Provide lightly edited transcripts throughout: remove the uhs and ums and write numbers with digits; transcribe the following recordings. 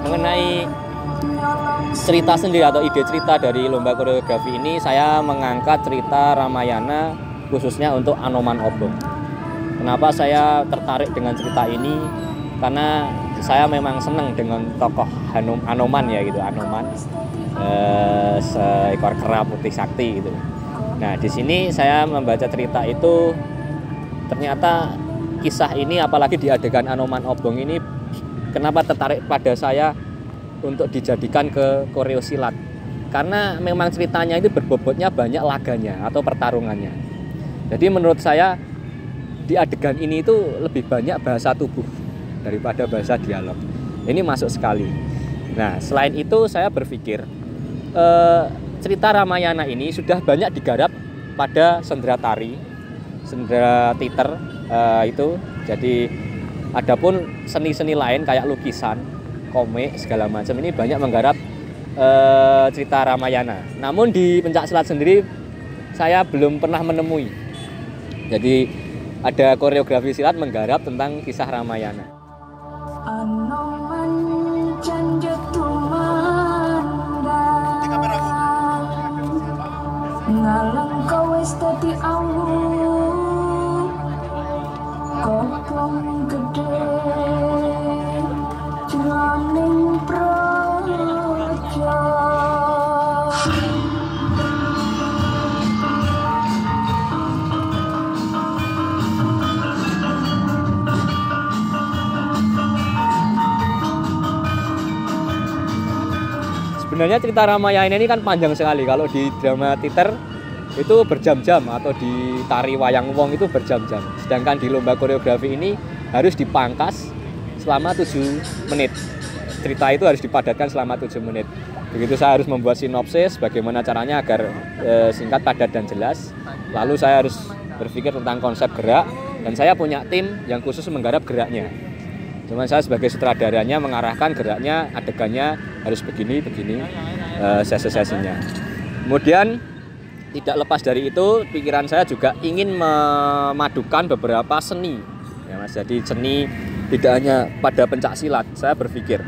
Mengenai cerita sendiri atau ide cerita dari lomba koreografi ini, saya mengangkat cerita Ramayana khususnya untuk Anoman Obong. Kenapa saya tertarik dengan cerita ini? Karena saya memang senang dengan tokoh Anoman ya gitu, Anoman, seekor kera putih sakti gitu. Nah di sini saya membaca cerita itu, ternyata kisah ini apalagi di adegan Anoman Obong ini, kenapa tertarik pada saya untuk dijadikan ke koreo silat? Karena memang ceritanya itu berbobotnya banyak laganya atau pertarungannya. Jadi menurut saya di adegan ini itu lebih banyak bahasa tubuh daripada bahasa dialog. Ini masuk sekali. Nah selain itu saya berpikir cerita Ramayana ini sudah banyak digarap pada sendera tari, sendera teater itu. Jadi adapun seni-seni lain kayak lukisan, komik segala macam ini banyak menggarap cerita Ramayana. Namun di pencaksilat sendiri saya belum pernah menemui. Jadi ada koreografi silat menggarap tentang kisah Ramayana. Sebenarnya cerita Ramayana ini kan panjang sekali. Kalau di drama teater itu berjam-jam, atau di tari wayang wong itu berjam-jam. Sedangkan di lomba koreografi ini harus dipangkas selama 7 menit. Cerita itu harus dipadatkan selama 7 menit. Begitu saya harus membuat sinopsis bagaimana caranya agar singkat, padat, dan jelas. Lalu saya harus berpikir tentang konsep gerak, dan saya punya tim yang khusus menggarap geraknya. Cuman saya sebagai sutradaranya mengarahkan geraknya, adegannya harus begini sesi-sesinya. Kemudian tidak lepas dari itu, pikiran saya juga ingin memadukan beberapa seni ya Mas. Jadi seni tidak hanya pada pencaksilat. Saya berpikir,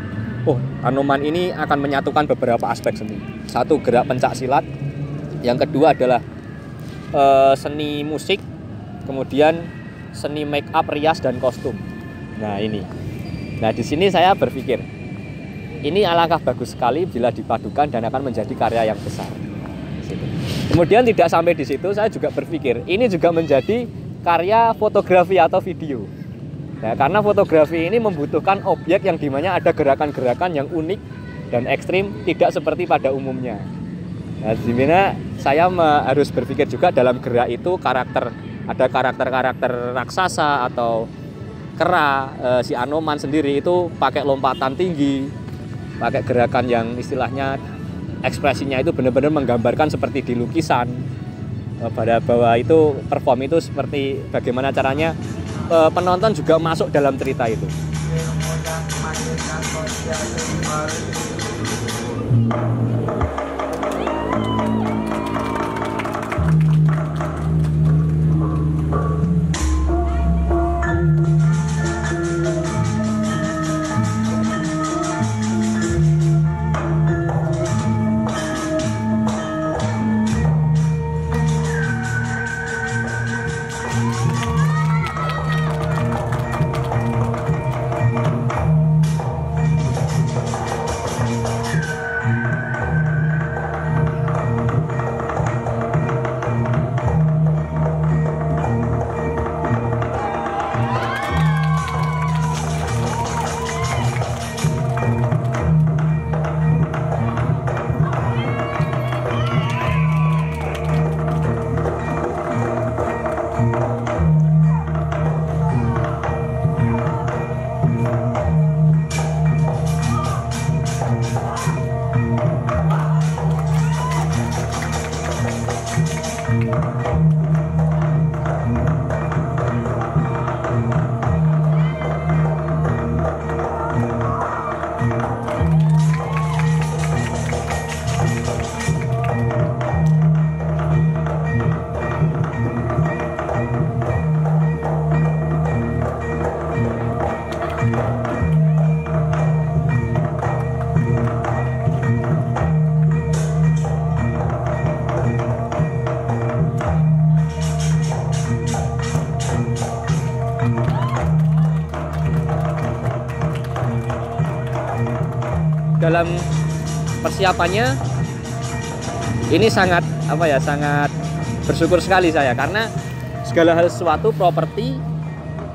Anoman ini akan menyatukan beberapa aspek seni. Satu, gerak pencaksilat. Yang kedua adalah seni musik. Kemudian seni make up, rias, dan kostum. Nah di sini saya berpikir ini alangkah bagus sekali bila dipadukan dan akan menjadi karya yang besar. Kemudian tidak sampai di situ, saya juga berpikir ini juga menjadi karya fotografi atau video. Nah, karena fotografi ini membutuhkan objek yang dimana ada gerakan-gerakan yang unik dan ekstrim, tidak seperti pada umumnya. Nah, dimana saya harus berpikir juga dalam gerak itu ada karakter raksasa atau kera. Si Anoman sendiri itu pakai lompatan tinggi, pakai gerakan yang istilahnya ekspresinya itu benar-benar menggambarkan seperti di lukisan. Pada bawah itu perform itu seperti bagaimana caranya penonton juga masuk dalam cerita itu. dalam persiapannya ini sangat sangat bersyukur sekali saya, karena segala hal sesuatu, properti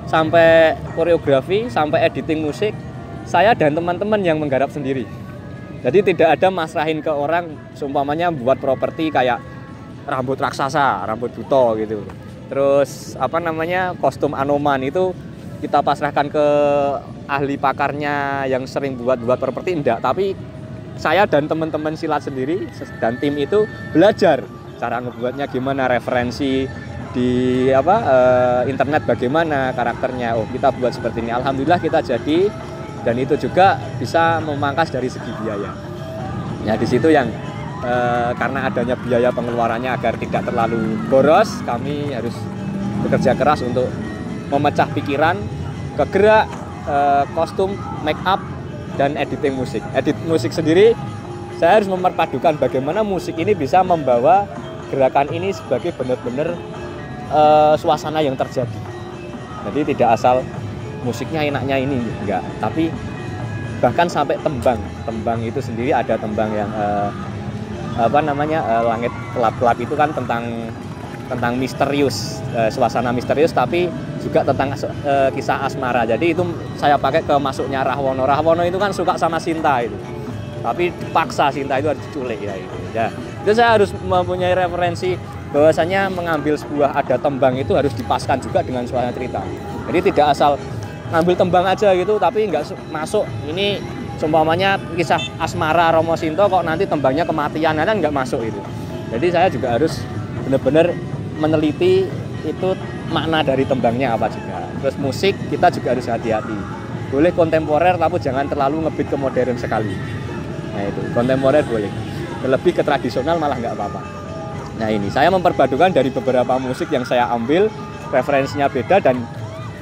sampai koreografi sampai editing musik, saya dan teman-teman yang menggarap sendiri. Jadi tidak ada masrahin ke orang, seumpamanya buat properti kayak rambut raksasa, rambut buto gitu. Terus kostum Anoman itu kita pasrahkan ke ahli pakarnya yang sering buat properti, enggak. Tapi saya dan teman-teman silat sendiri dan tim itu belajar cara ngebuatnya gimana, referensi di internet bagaimana karakternya. Oh, kita buat seperti ini. Alhamdulillah kita jadi, dan itu juga bisa memangkas dari segi biaya. Ya di situ yang karena adanya biaya pengeluarannya agar tidak terlalu boros, kami harus bekerja keras untuk memecah pikiran ke gerak, kostum, make up, dan editing musik. Edit musik sendiri saya harus memperpadukan bagaimana musik ini bisa membawa gerakan ini sebagai benar-benar suasana yang terjadi. Jadi tidak asal musiknya enaknya ini, enggak, tapi bahkan sampai tembang itu sendiri ada tembang yang langit gelap-gelap itu kan tentang misterius, suasana misterius, tapi juga tentang kisah asmara. Jadi itu saya pakai ke masuknya Rahwono. Rahwono itu kan suka sama Sinta itu, tapi dipaksa Sinta itu harus diculik ya itu. Ya, itu saya harus mempunyai referensi bahwasanya mengambil sebuah ada tembang itu harus dipaskan juga dengan suasana cerita. Jadi tidak asal ngambil tembang aja gitu tapi nggak masuk ini seumpamanya kisah asmara Romo Sinto kok nanti tembangnya kematian, kan nggak masuk itu. Jadi saya juga harus benar-benar meneliti itu makna dari tembangnya apa juga. Terus musik kita juga harus hati-hati, boleh kontemporer tapi jangan terlalu ngebeat ke modern sekali. Nah itu kontemporer boleh, lebih ke tradisional malah nggak apa-apa. Nah ini saya memperpadukan dari beberapa musik yang saya ambil, referensinya beda, dan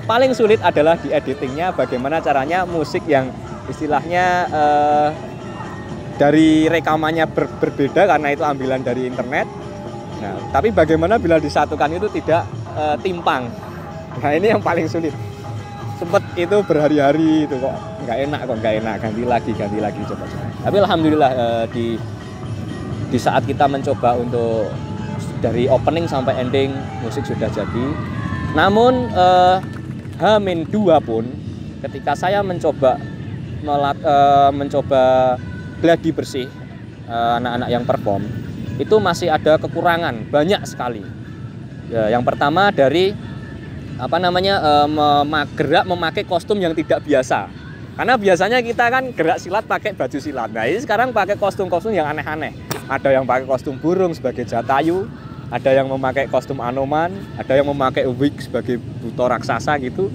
paling sulit adalah di editingnya, bagaimana caranya musik yang istilahnya dari rekamannya berbeda karena itu ambilan dari internet. Nah, tapi bagaimana bila disatukan itu tidak timpang. Nah ini yang paling sulit. Sempet itu berhari-hari itu kok nggak enak, ganti lagi coba. Tapi alhamdulillah di saat kita mencoba untuk dari opening sampai ending musik sudah jadi. Namun H-2 pun ketika saya mencoba gladi bersih anak-anak yang perform itu masih ada kekurangan banyak sekali. Ya, yang pertama dari gerak memakai kostum yang tidak biasa. Karena biasanya kita kan gerak silat pakai baju silat. Nah, ini sekarang pakai kostum-kostum yang aneh-aneh. Ada yang pakai kostum burung sebagai Jatayu, ada yang memakai kostum Anoman, ada yang memakai wig sebagai buto raksasa gitu.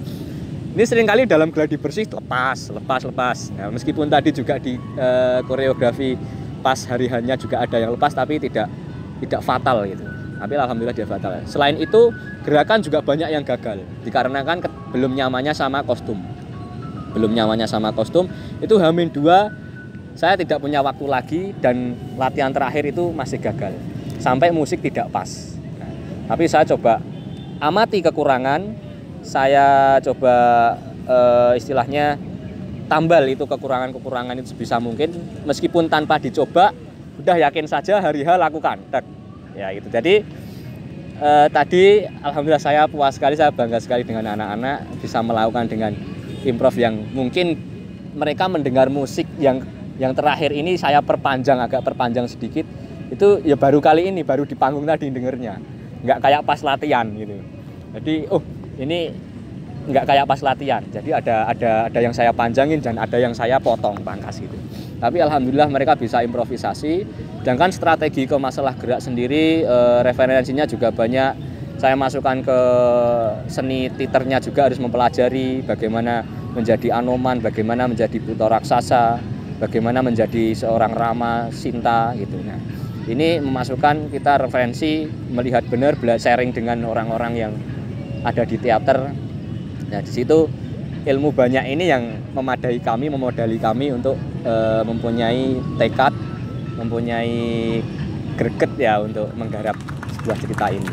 Ini seringkali dalam gladi bersih lepas. Nah, meskipun tadi juga di koreografi pas hari-harinya juga ada yang lepas, tapi tidak fatal gitu. Tapi alhamdulillah dia fatal. Selain itu gerakan juga banyak yang gagal dikarenakan belum nyamannya sama kostum. Itu H-2 saya tidak punya waktu lagi dan latihan terakhir itu masih gagal. Sampai musik tidak pas. Nah, tapi saya coba amati kekurangan, saya coba istilahnya tambal itu kekurangan itu sebisa mungkin, meskipun tanpa dicoba udah yakin saja hari H lakukan. Ya gitu. Jadi tadi alhamdulillah saya puas sekali, saya bangga sekali dengan anak-anak bisa melakukan dengan improv yang mungkin mereka mendengar musik yang terakhir ini saya agak perpanjang sedikit. Itu ya baru kali ini, baru di panggung tadi dengernya, nggak kayak pas latihan gitu. Jadi ini nggak kayak pas latihan, jadi ada yang saya panjangin dan ada yang saya potong pangkas gitu. Tapi alhamdulillah mereka bisa improvisasi. Sedangkan strategi ke masalah gerak sendiri, referensinya juga banyak. Saya masukkan ke seni titernya juga harus mempelajari bagaimana menjadi Anoman, bagaimana menjadi buto raksasa, bagaimana menjadi seorang Rama Sinta gitu. Nah, ini memasukkan kita referensi, melihat benar, sharing dengan orang-orang yang ada di teater. Nah, di situ ilmu banyak ini yang memodali kami untuk mempunyai tekad, mempunyai greget ya untuk menggarap sebuah cerita ini.